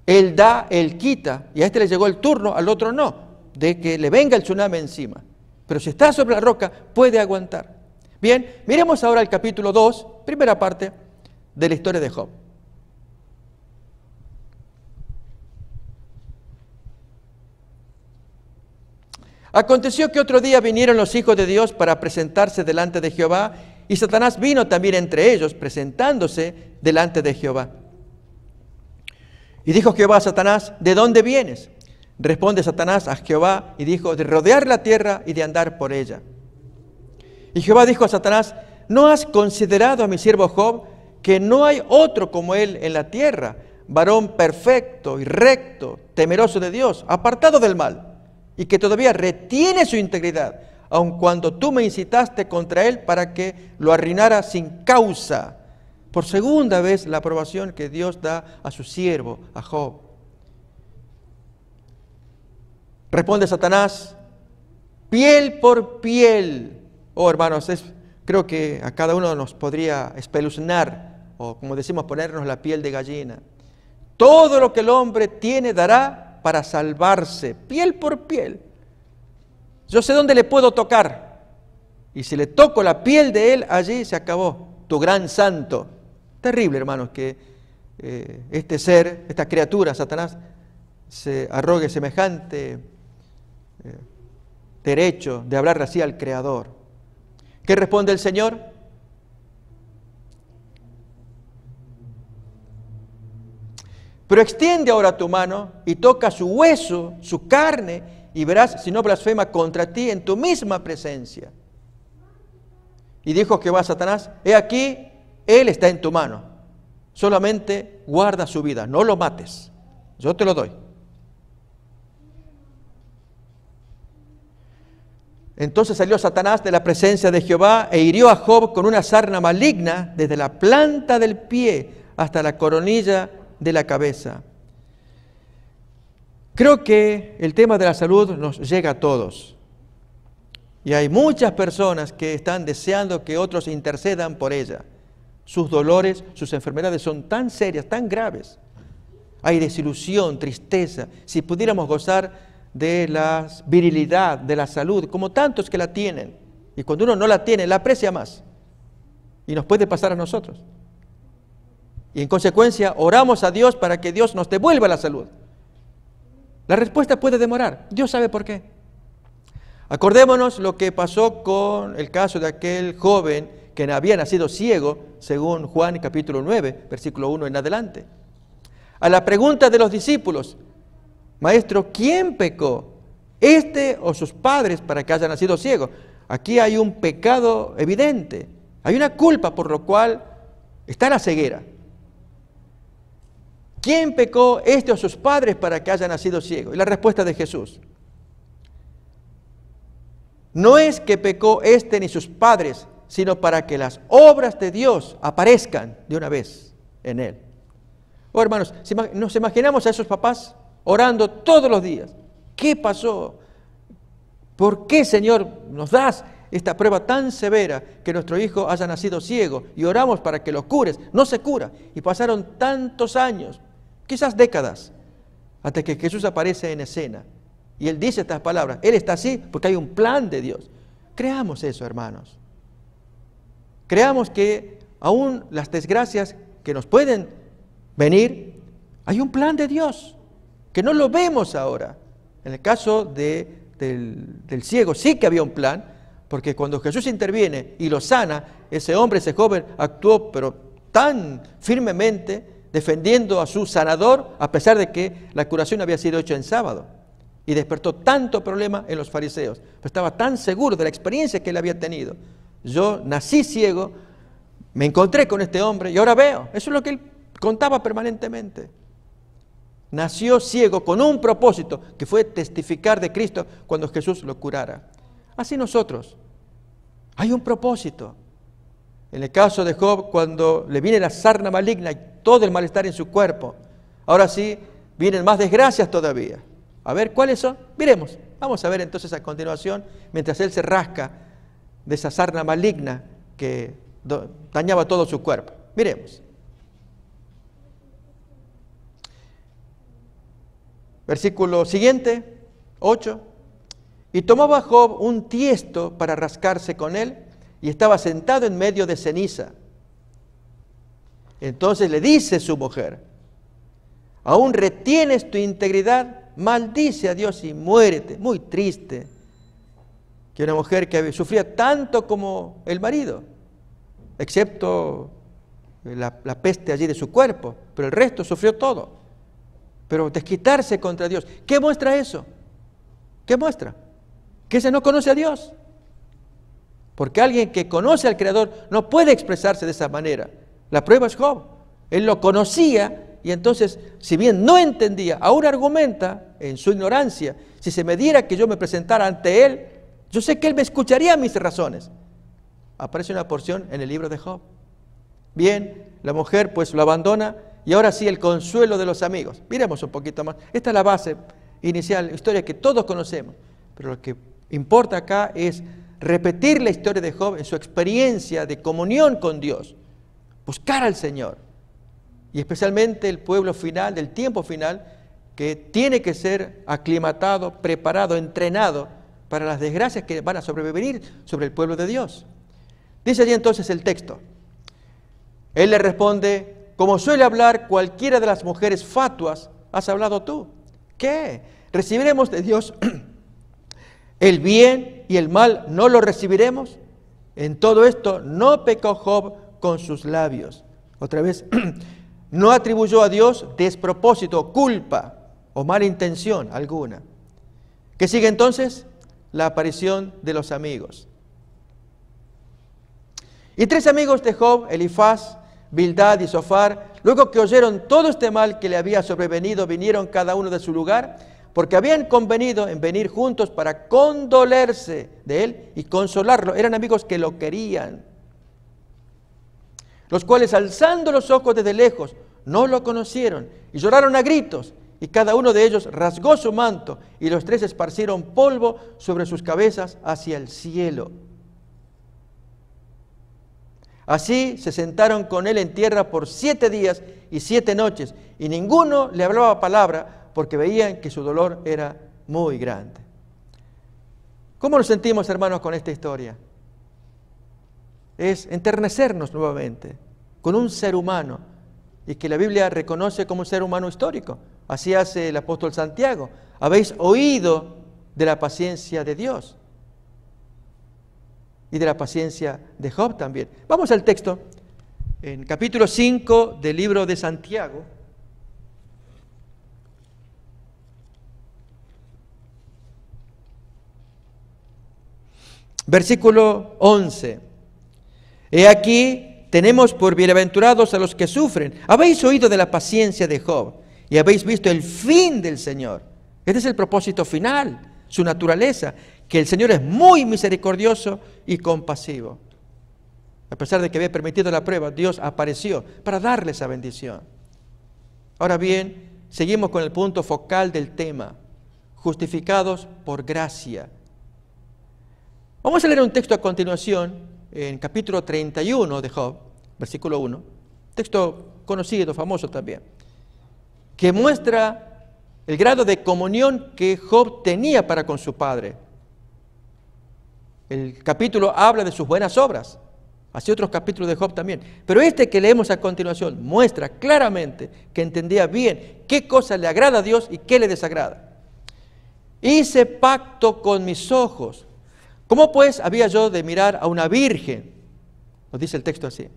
Él da, Él quita, y a este le llegó el turno, al otro no, de que le venga el tsunami encima. Pero si está sobre la roca, puede aguantar. Bien, miremos ahora el capítulo 2, primera parte de la historia de Job. Aconteció que otro día vinieron los hijos de Dios para presentarse delante de Jehová, y Satanás vino también entre ellos, presentándose delante de Jehová. Y dijo Jehová a Satanás, ¿de dónde vienes? Responde Satanás a Jehová y dijo, de rodear la tierra y de andar por ella. Y Jehová dijo a Satanás, ¿no has considerado a mi siervo Job, que no hay otro como él en la tierra, varón perfecto y recto, temeroso de Dios, apartado del mal, y que todavía retiene su integridad, aun cuando tú me incitaste contra él para que lo arruinara sin causa? Por segunda vez la aprobación que Dios da a su siervo, a Job. Responde Satanás, piel por piel. Oh, hermanos, creo que a cada uno nos podría espeluznar, o como decimos, ponernos la piel de gallina. Todo lo que el hombre tiene dará para salvarse, piel por piel. Yo sé dónde le puedo tocar, y si le toco la piel de él, allí se acabó, tu gran santo. Terrible, hermanos, que este ser, esta criatura, Satanás, se arrogue semejante derecho de hablar así al Creador. ¿Qué responde el Señor? Pero extiende ahora tu mano y toca su hueso, su carne, y verás si no blasfema contra ti en tu misma presencia. Y dijo Jehová a Satanás, he aquí, él está en tu mano, solamente guarda su vida, no lo mates, yo te lo doy. Entonces salió Satanás de la presencia de Jehová e hirió a Job con una sarna maligna desde la planta del pie hasta la coronilla de la cabeza. Creo que el tema de la salud nos llega a todos. Y hay muchas personas que están deseando que otros intercedan por ella. Sus dolores, sus enfermedades son tan serias, tan graves. Hay desilusión, tristeza. Si pudiéramos gozar de la virilidad, de la salud, como tantos que la tienen. Y cuando uno no la tiene, la aprecia más. Y nos puede pasar a nosotros. Y en consecuencia, oramos a Dios para que Dios nos devuelva la salud. La respuesta puede demorar. Dios sabe por qué. Acordémonos lo que pasó con el caso de aquel joven que había nacido ciego, según Juan capítulo 9, versículo 1 en adelante. A la pregunta de los discípulos, Maestro, ¿quién pecó? ¿Este o sus padres para que haya nacido ciego? Aquí hay un pecado evidente. Hay una culpa por lo cual está la ceguera. ¿Quién pecó, este o sus padres para que haya nacido ciego? Y la respuesta de Jesús. No es que pecó este ni sus padres, sino para que las obras de Dios aparezcan de una vez en él. Oh, hermanos, nos imaginamos a esos papás orando todos los días. ¿Qué pasó? ¿Por qué, Señor, nos das esta prueba tan severa que nuestro hijo haya nacido ciego? Y oramos para que lo cures. No se cura. Y pasaron tantos años, quizás décadas, hasta que Jesús aparece en escena. Y Él dice estas palabras. Él está así porque hay un plan de Dios. Creamos eso, hermanos. Creamos que aún las desgracias que nos pueden venir, hay un plan de Dios. que no lo vemos ahora. En el caso del ciego sí que había un plan, porque cuando Jesús interviene y lo sana, ese hombre, ese joven, actuó pero tan firmemente, defendiendo a su sanador, a pesar de que la curación había sido hecha en sábado. Y despertó tanto problema en los fariseos. Pero estaba tan seguro de la experiencia que él había tenido. Yo nací ciego, me encontré con este hombre y ahora veo. Eso es lo que él contaba permanentemente. Nació ciego con un propósito, que fue testificar de Cristo cuando Jesús lo curara. Así nosotros. Hay un propósito. En el caso de Job, cuando le viene la sarna maligna y todo el malestar en su cuerpo, ahora sí vienen más desgracias todavía. A ver, ¿cuáles son? Miremos. Vamos a ver entonces a continuación, mientras él se rasca de esa sarna maligna que dañaba todo su cuerpo. Miremos. Versículo siguiente, 8. Y tomaba Job un tiesto para rascarse con él, y estaba sentado en medio de ceniza. Entonces le dice su mujer: ¿aún retienes tu integridad? Maldice a Dios y muérete. Muy triste que una mujer que sufría tanto como el marido, excepto la peste allí de su cuerpo, pero el resto sufrió todo. Pero desquitarse contra Dios, ¿qué muestra eso? ¿Qué muestra? Que ese no conoce a Dios. Porque alguien que conoce al Creador no puede expresarse de esa manera. La prueba es Job. Él lo conocía y entonces, si bien no entendía, aún argumenta en su ignorancia: si se me diera que yo me presentara ante Él, yo sé que Él me escucharía mis razones. Aparece una porción en el libro de Job. Bien, la mujer pues lo abandona y ahora sí el consuelo de los amigos. Miremos un poquito más. Esta es la base inicial, historia que todos conocemos. Pero lo que importa acá es repetir la historia de Job en su experiencia de comunión con Dios. Buscar al Señor. Y especialmente el pueblo final, del tiempo final, que tiene que ser aclimatado, preparado, entrenado para las desgracias que van a sobrevenir sobre el pueblo de Dios. Dice allí entonces el texto. Él le responde: como suele hablar cualquiera de las mujeres fatuas, has hablado tú. ¿Qué? ¿Recibiremos de Dios el bien y el mal no lo recibiremos? En todo esto no pecó Job con sus labios. Otra vez, no atribuyó a Dios despropósito, culpa o mala intención alguna. ¿Qué sigue entonces? La aparición de los amigos. Y 3 amigos de Job, Elifaz, Bildad y Zofar, luego que oyeron todo este mal que le había sobrevenido, vinieron cada uno de su lugar, porque habían convenido en venir juntos para condolerse de él y consolarlo. Eran amigos que lo querían, los cuales, alzando los ojos desde lejos, no lo conocieron y lloraron a gritos, y cada uno de ellos rasgó su manto, y los 3 esparcieron polvo sobre sus cabezas hacia el cielo. Así se sentaron con él en tierra por 7 días y 7 noches, y ninguno le hablaba palabra, porque veían que su dolor era muy grande. ¿Cómo nos sentimos, hermanos, con esta historia? Es enternecernos nuevamente con un ser humano, y que la Biblia reconoce como un ser humano histórico. Así hace el apóstol Santiago. Habéis oído de la paciencia de Dios y de la paciencia de Job también. Vamos al texto, en capítulo 5 del libro de Santiago. Versículo 11. He aquí, tenemos por bienaventurados a los que sufren. Habéis oído de la paciencia de Job y habéis visto el fin del Señor. Este es el propósito final, su naturaleza, que el Señor es muy misericordioso y compasivo. A pesar de que había permitido la prueba, Dios apareció para darle esa bendición. Ahora bien, seguimos con el punto focal del tema: justificados por gracia. Vamos a leer un texto a continuación, en capítulo 31 de Job, versículo 1, texto conocido, famoso también, que muestra el grado de comunión que Job tenía para con su padre. El capítulo habla de sus buenas obras, Así otros capítulos de Job también. Pero este que leemos a continuación muestra claramente que entendía bien qué cosa le agrada a Dios y qué le desagrada. Hice pacto con mis ojos. ¿Cómo pues había yo de mirar a una virgen? Nos dice el texto así.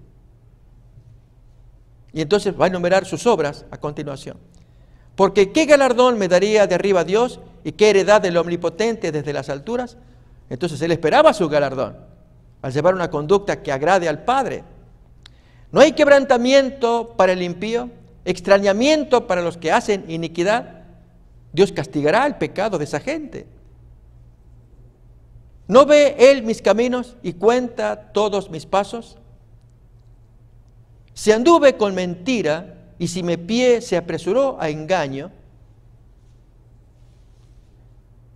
Y entonces va a enumerar sus obras a continuación. Porque ¿qué galardón me daría de arriba Dios y qué heredad del Omnipotente desde las alturas? Entonces él esperaba su galardón al llevar una conducta que agrade al Padre. No hay quebrantamiento para el impío, extrañamiento para los que hacen iniquidad. Dios castigará el pecado de esa gente. ¿No ve Él mis caminos y cuenta todos mis pasos? Si anduve con mentira y si mi pie se apresuró a engaño,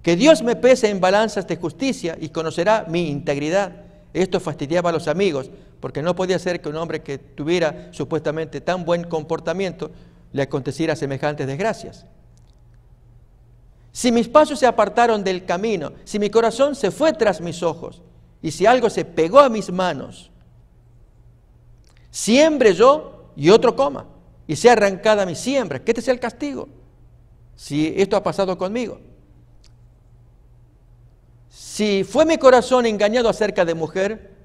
que Dios me pese en balanzas de justicia y conocerá mi integridad. Esto fastidiaba a los amigos, porque no podía ser que un hombre que tuviera supuestamente tan buen comportamiento le aconteciera semejantes desgracias. Si mis pasos se apartaron del camino, si mi corazón se fue tras mis ojos, y si algo se pegó a mis manos, siembre yo y otro coma, y sea arrancada mi siembra, que este sea el castigo, si esto ha pasado conmigo. Si fue mi corazón engañado acerca de mujer,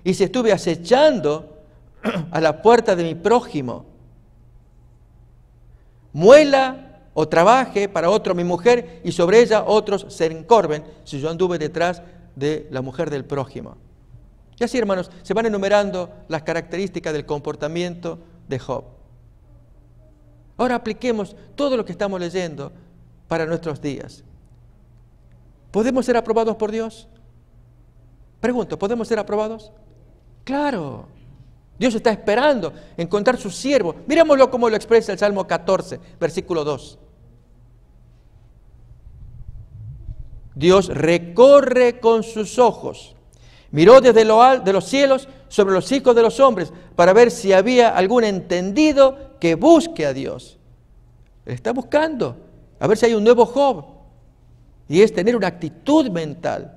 y si estuve acechando a la puerta de mi prójimo, muela o trabaje para otro mi mujer, y sobre ella otros se encorven, si yo anduve detrás de la mujer del prójimo. Y así, hermanos, se van enumerando las características del comportamiento de Job. Ahora apliquemos todo lo que estamos leyendo para nuestros días. ¿Podemos ser aprobados por Dios? Pregunto, ¿podemos ser aprobados? Claro. Dios está esperando encontrar su siervo. Miremoslo como lo expresa el Salmo 14, versículo 2. Dios recorre con sus ojos, miró desde lo alto de los cielos sobre los hijos de los hombres para ver si había algún entendido que busque a Dios. Él está buscando, a ver si hay un nuevo Job. Y es tener una actitud mental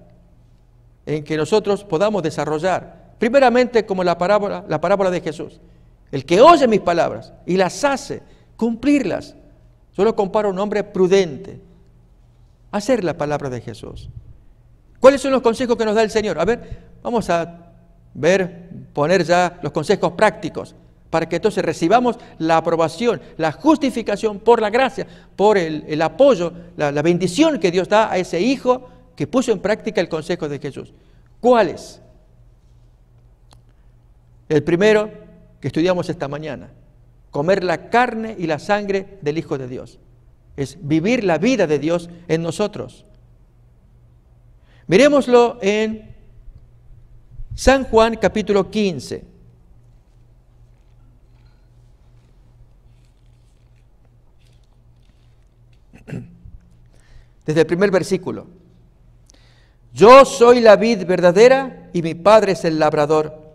en que nosotros podamos desarrollar, primeramente como la parábola de Jesús. El que oye mis palabras y las hace, cumplirlas. Yo lo comparo a un hombre prudente. Hacer la palabra de Jesús. ¿Cuáles son los consejos que nos da el Señor? A ver, vamos a poner ya los consejos prácticos para que entonces recibamos la aprobación, la justificación por la gracia, por el apoyo, la bendición que Dios da a ese hijo que puso en práctica el consejo de Jesús. ¿Cuáles? El primero que estudiamos esta mañana, comer la carne y la sangre del Hijo de Dios. Es vivir la vida de Dios en nosotros. Miremoslo en San Juan capítulo 15. Desde el primer versículo. Yo soy la vid verdadera y mi Padre es el labrador.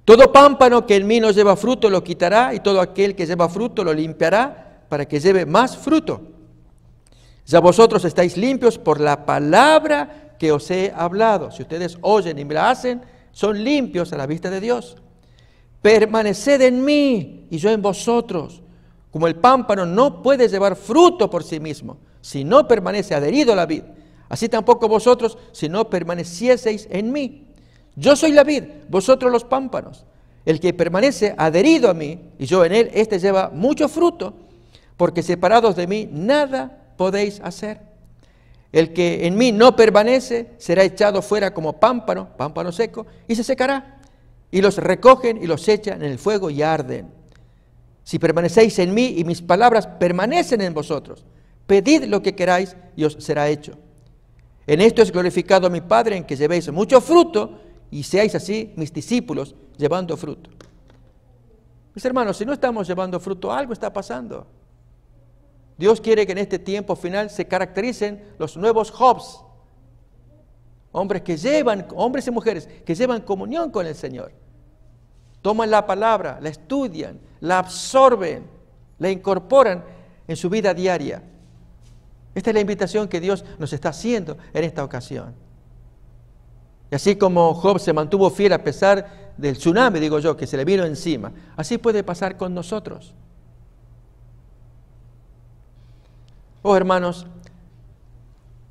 Todo pámpano que en mí no lleva fruto lo quitará y todo aquel que lleva fruto lo limpiará para que lleve más fruto. Ya vosotros estáis limpios por la palabra que os he hablado. Si ustedes oyen y me la hacen, son limpios a la vista de Dios. Permaneced en mí y yo en vosotros. Como el pámpano no puede llevar fruto por sí mismo, si no permanece adherido a la vid, así tampoco vosotros, si no permanecieseis en mí. Yo soy la vid, vosotros los pámpanos. El que permanece adherido a mí y yo en él, éste lleva mucho fruto, porque separados de mí nada podéis hacer. El que en mí no permanece será echado fuera como pámpano seco, y se secará. Y los recogen y los echan en el fuego y arden. Si permanecéis en mí y mis palabras permanecen en vosotros, pedid lo que queráis y os será hecho. En esto es glorificado mi Padre, en que llevéis mucho fruto y seáis así mis discípulos llevando fruto. Mis hermanos, si no estamos llevando fruto, algo está pasando. Dios quiere que en este tiempo final se caractericen los nuevos Jobs, hombres y mujeres que llevan comunión con el Señor. Toman la palabra, la estudian, la absorben, la incorporan en su vida diaria. Esta es la invitación que Dios nos está haciendo en esta ocasión. Y así como Job se mantuvo fiel a pesar del tsunami, digo yo, que se le vino encima, así puede pasar con nosotros. Oh, hermanos,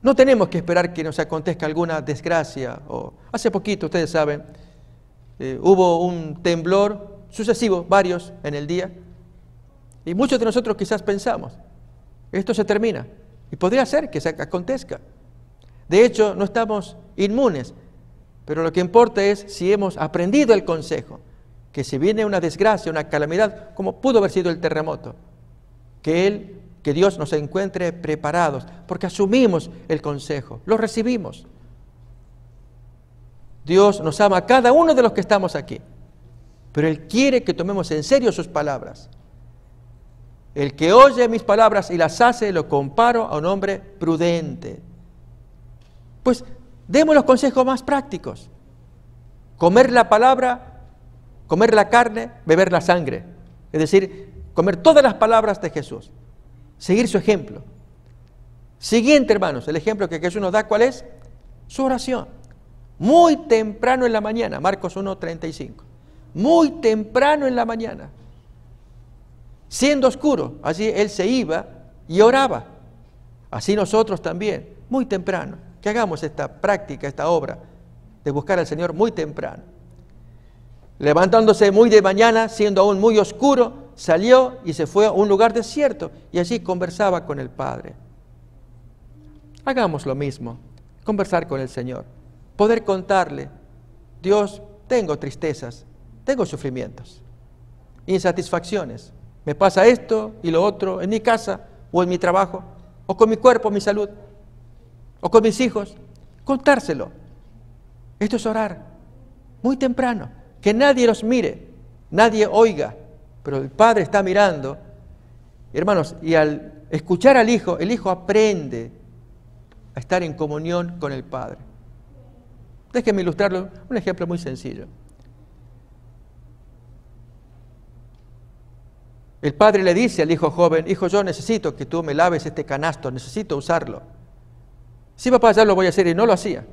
no tenemos que esperar que nos acontezca alguna desgracia. Hace poquito, ustedes saben, hubo un temblor sucesivo, varios en el día, y muchos de nosotros quizás pensamos, esto se termina, y podría ser que se acontezca. De hecho, no estamos inmunes, pero lo que importa es si hemos aprendido el consejo, que si viene una desgracia, una calamidad, como pudo haber sido el terremoto, que Dios nos encuentre preparados, porque asumimos el consejo, lo recibimos. Dios nos ama a cada uno de los que estamos aquí, pero Él quiere que tomemos en serio sus palabras. El que oye mis palabras y las hace, lo comparo a un hombre prudente. Pues demos los consejos más prácticos. Comer la palabra, comer la carne, beber la sangre. Es decir, comer todas las palabras de Jesús. Seguir su ejemplo. Siguiente, hermanos, el ejemplo que Jesús nos da, ¿cuál es? Su oración. Muy temprano en la mañana, Marcos 1:35. Muy temprano en la mañana. Siendo oscuro, allí Él se iba y oraba. Así nosotros también, muy temprano. Que hagamos esta práctica, esta obra de buscar al Señor muy temprano. Levantándose muy de mañana, siendo aún muy oscuro, salió y se fue a un lugar desierto y allí conversaba con el Padre. Hagamos lo mismo, conversar con el Señor, poder contarle, Dios, tengo tristezas, tengo sufrimientos, insatisfacciones, me pasa esto y lo otro en mi casa o en mi trabajo, o con mi cuerpo, mi salud, o con mis hijos, contárselo. Esto es orar, muy temprano, que nadie los mire, nadie oiga, pero el Padre está mirando, hermanos, y al escuchar al Hijo, el Hijo aprende a estar en comunión con el Padre. Déjenme ilustrarlo, un ejemplo muy sencillo. El padre le dice al hijo joven, hijo, yo necesito que tú me laves este canasto, necesito usarlo. Sí, papá, ya lo voy a hacer, y no lo hacía.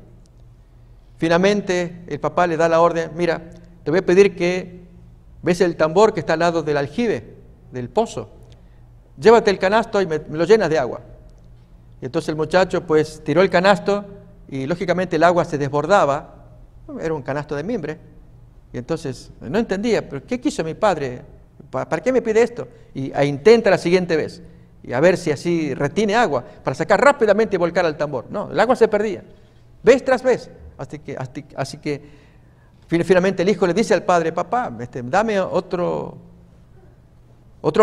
Finalmente, el papá le da la orden, mira, te voy a pedir que, ves el tambor que está al lado del aljibe, del pozo, llévate el canasto y me lo llenas de agua. Y entonces el muchacho pues tiró el canasto y lógicamente el agua se desbordaba, era un canasto de mimbre, y entonces no entendía, pero ¿qué quiso mi padre? ¿Para qué me pide esto? Y intenta la siguiente vez, y a ver si así retiene agua, para sacar rápidamente y volcar al tambor. No, el agua se perdía, vez tras vez, así que finalmente el hijo le dice al padre, papá, dame otro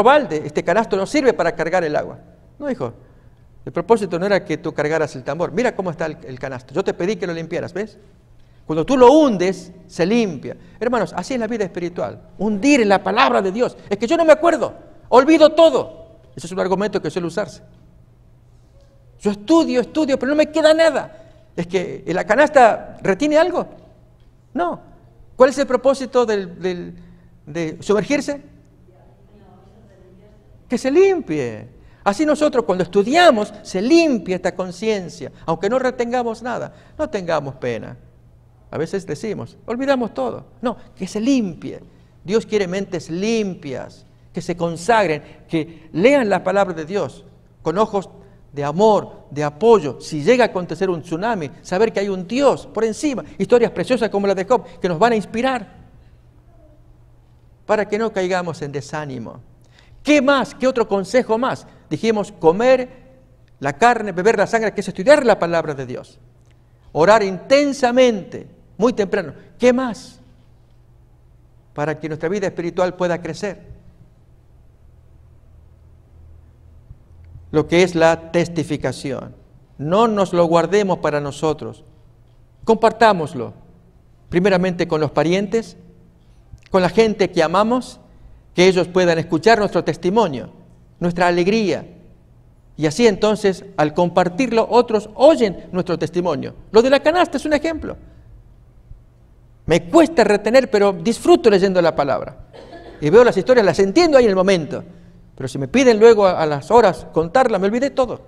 balde, este canasto no sirve para cargar el agua. No, hijo, el propósito no era que tú cargaras el tambor, mira cómo está el canasto, yo te pedí que lo limpiaras, ¿ves? Cuando tú lo hundes, se limpia. Hermanos, así es la vida espiritual. Hundir en la palabra de Dios. Es que yo no me acuerdo, olvido todo. Ese es un argumento que suele usarse. Yo estudio, pero no me queda nada. Es que la canasta retiene algo. No. ¿Cuál es el propósito de sumergirse? Que se limpie. Así nosotros cuando estudiamos, se limpia esta conciencia. Aunque no retengamos nada, no tengamos pena. A veces decimos, olvidamos todo. No, que se limpie. Dios quiere mentes limpias, que se consagren, que lean la palabra de Dios con ojos de amor, de apoyo. Si llega a acontecer un tsunami, saber que hay un Dios por encima. Historias preciosas como la de Job, que nos van a inspirar para que no caigamos en desánimo. ¿Qué más? ¿Qué otro consejo más? Dijimos comer la carne, beber la sangre, que es estudiar la palabra de Dios. Orar intensamente. Muy temprano. ¿Qué más? Para que nuestra vida espiritual pueda crecer. Lo que es la testificación. No nos lo guardemos para nosotros. Compartámoslo. Primeramente con los parientes, con la gente que amamos, que ellos puedan escuchar nuestro testimonio, nuestra alegría. Y así entonces, al compartirlo, otros oyen nuestro testimonio. Lo de la canasta es un ejemplo. Me cuesta retener, pero disfruto leyendo la palabra. Y veo las historias, las entiendo ahí en el momento. Pero si me piden luego a las horas contarla, me olvidé todo.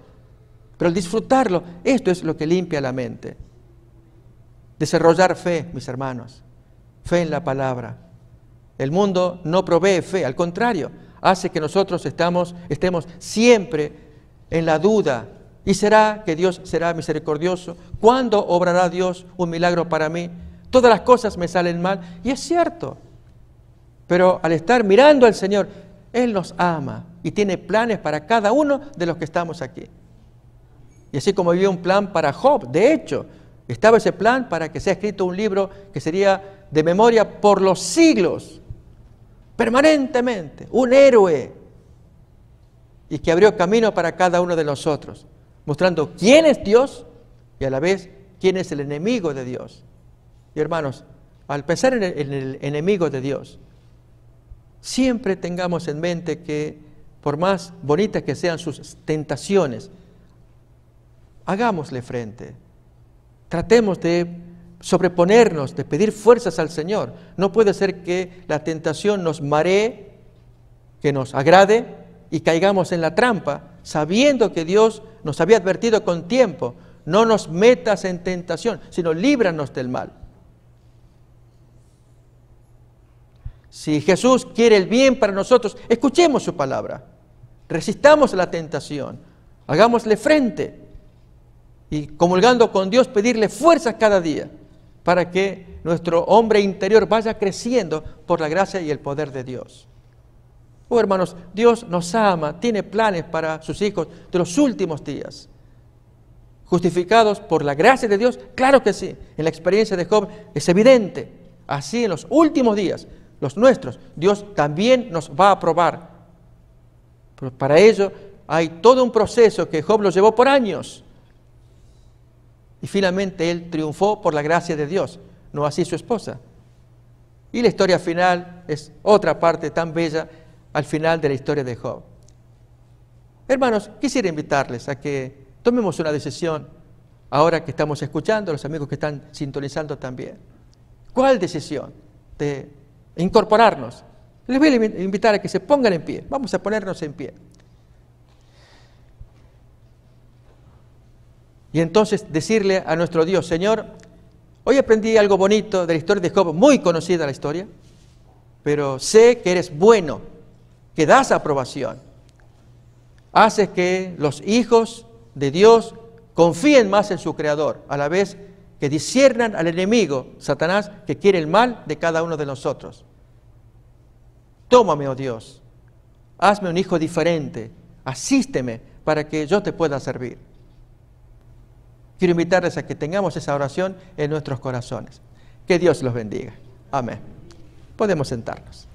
Pero al disfrutarlo, esto es lo que limpia la mente. desarrollar fe, mis hermanos, fe en la palabra. El mundo no provee fe, al contrario, hace que nosotros estemos siempre en la duda. ¿Y será que Dios será misericordioso? ¿Cuándo obrará Dios un milagro para mí? Todas las cosas me salen mal. Y es cierto. Pero al estar mirando al Señor, Él nos ama y tiene planes para cada uno de los que estamos aquí. Y así como había un plan para Job, de hecho, estaba ese plan para que sea escrito un libro que sería de memoria por los siglos, permanentemente, un héroe, y que abrió camino para cada uno de nosotros, mostrando quién es Dios y a la vez quién es el enemigo de Dios. Y hermanos, al pensar en el enemigo de Dios, siempre tengamos en mente que por más bonitas que sean sus tentaciones, hagámosle frente. Tratemos de sobreponernos, de pedir fuerzas al Señor. No puede ser que la tentación nos maree, que nos agrade y caigamos en la trampa, sabiendo que Dios nos había advertido con tiempo: no nos metas en tentación, sino líbranos del mal. Si Jesús quiere el bien para nosotros, escuchemos su palabra, resistamos la tentación, hagámosle frente y, comulgando con Dios, pedirle fuerzas cada día para que nuestro hombre interior vaya creciendo por la gracia y el poder de Dios. Oh, hermanos, Dios nos ama, tiene planes para sus hijos de los últimos días. ¿Justificados por la gracia de Dios? Claro que sí. En la experiencia de Job es evidente. Así en los últimos días, los nuestros, Dios también nos va a probar. Pero para ello hay todo un proceso que Job lo llevó por años. Y finalmente él triunfó por la gracia de Dios, no así su esposa. Y la historia final es otra parte tan bella al final de la historia de Job. Hermanos, quisiera invitarles a que tomemos una decisión ahora que estamos escuchando, los amigos que están sintonizando también. ¿Cuál decisión? De incorporarnos. Les voy a invitar a que se pongan en pie. Vamos a ponernos en pie. Y entonces decirle a nuestro Dios: Señor, hoy aprendí algo bonito de la historia de Job, muy conocida la historia, pero sé que eres bueno, que das aprobación. Haces que los hijos de Dios confíen más en su Creador, a la vez que disciernan al enemigo, Satanás, que quiere el mal de cada uno de nosotros. Tómame, oh Dios, hazme un hijo diferente, asísteme para que yo te pueda servir. Quiero invitarles a que tengamos esa oración en nuestros corazones. Que Dios los bendiga. Amén. Podemos sentarnos.